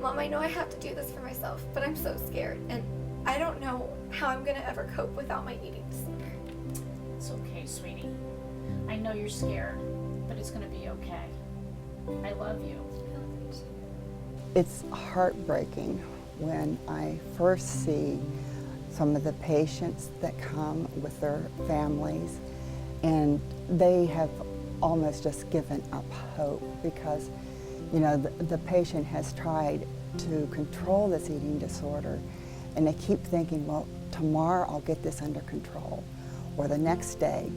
Mom, I know I have to do this for myself, but I'm so scared, and I don't know how I'm gonna ever cope without my eating disorder. It's okay, sweetie. I know you're scared, but it's gonna be okay. I love you. It's heartbreaking when I first see some of the patients that come with their families and they have almost just given up hope because, you know, the patient has tried to control this eating disorder and they keep thinking, well, tomorrow I'll get this under control, or the next day,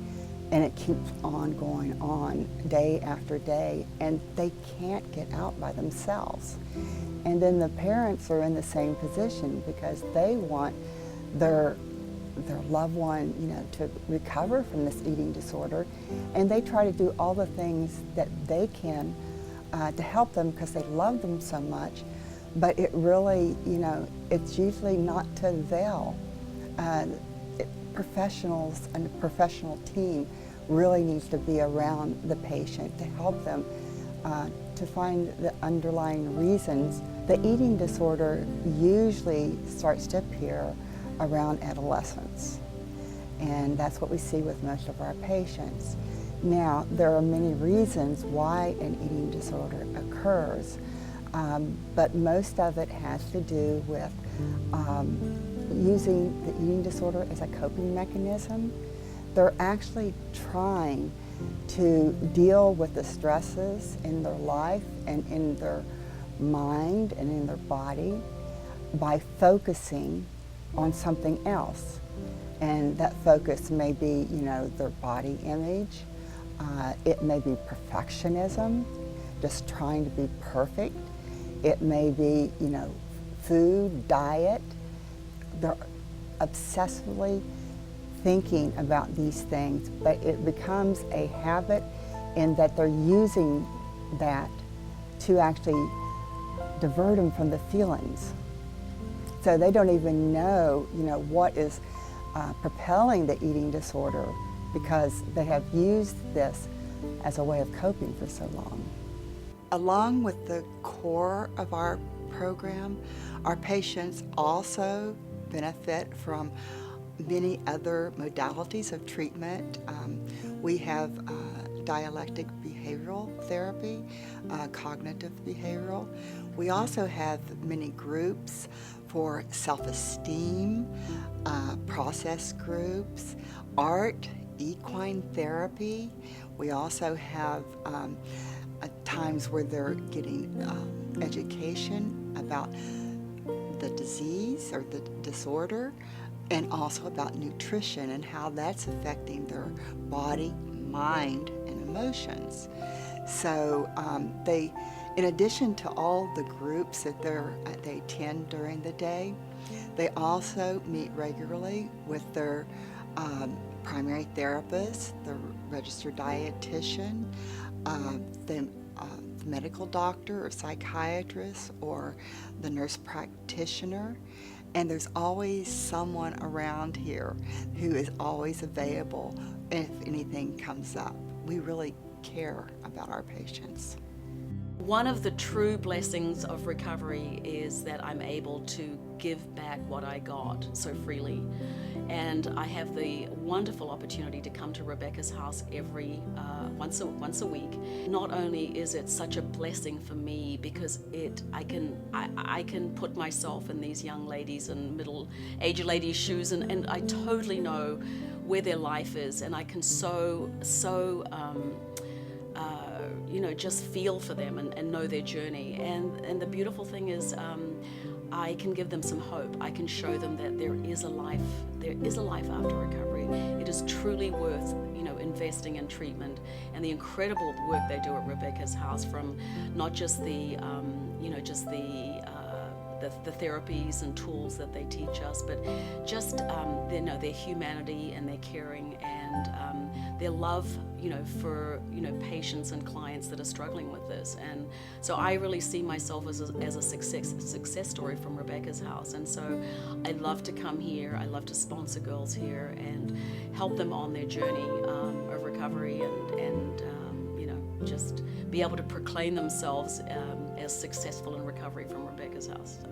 and it keeps on going on day after day, and they can't get out by themselves. And then the parents are in the same position because they want their loved one, you know, to recover from this eating disorder, and they try to do all the things that they can to help them because they love them so much. But it really, you know, it's usually not to avail. Professionals and a professional team really needs to be around the patient to help them to find the underlying reasons. The eating disorder usually starts to appear around adolescence, and that's what we see with most of our patients. Now, there are many reasons why an eating disorder occurs, but most of it has to do with using the eating disorder as a coping mechanism. They're actually trying to deal with the stresses in their life and in their mind and in their body by focusing on something else. And that focus may be, you know, their body image. It may be perfectionism, just trying to be perfect. It may be, you know, food, diet. They're obsessively thinking about these things, but it becomes a habit in that they're using that to actually divert them from the feelings. So they don't even know, you know, what is propelling the eating disorder because they have used this as a way of coping for so long. Along with the core of our program, our patients also benefit from many other modalities of treatment. We have dialectic behavioral therapy, cognitive behavioral. We also have many groups for self-esteem, process groups, art, equine therapy. We also have times where they're getting education about the disease or the disorder, and also about nutrition and how that's affecting their body, mind, and emotions. So they, in addition to all the groups that they attend during the day, they also meet regularly with their primary therapist, the registered dietitian, the medical doctor or psychiatrist, or the nurse practitioner. And there's always someone around here who is always available if anything comes up. We really care about our patients. One of the true blessings of recovery is that I'm able to give back what I got so freely. And I have the wonderful opportunity to come to Rebecca's house every once a week. Not only is it such a blessing for me because I can put myself in these young ladies and middle-aged ladies' shoes, and I totally know where their life is, and I can you know, just feel for them and know their journey. And the beautiful thing is I can give them some hope. I can show them that there is a life after recovery. It is truly worth, you know, investing in treatment, and the incredible work they do at Rebecca's house, from not just the you know, just the therapies and tools that they teach us, but just their humanity and their caring and their love, you know, for, you know, patients and clients that are struggling with this. And so I really see myself as a success story from Rebecca's house. And so I love to come here. I love to sponsor girls here and help them on their journey of recovery and you know, just be able to proclaim themselves as successful in recovery from Rebecca's house. So.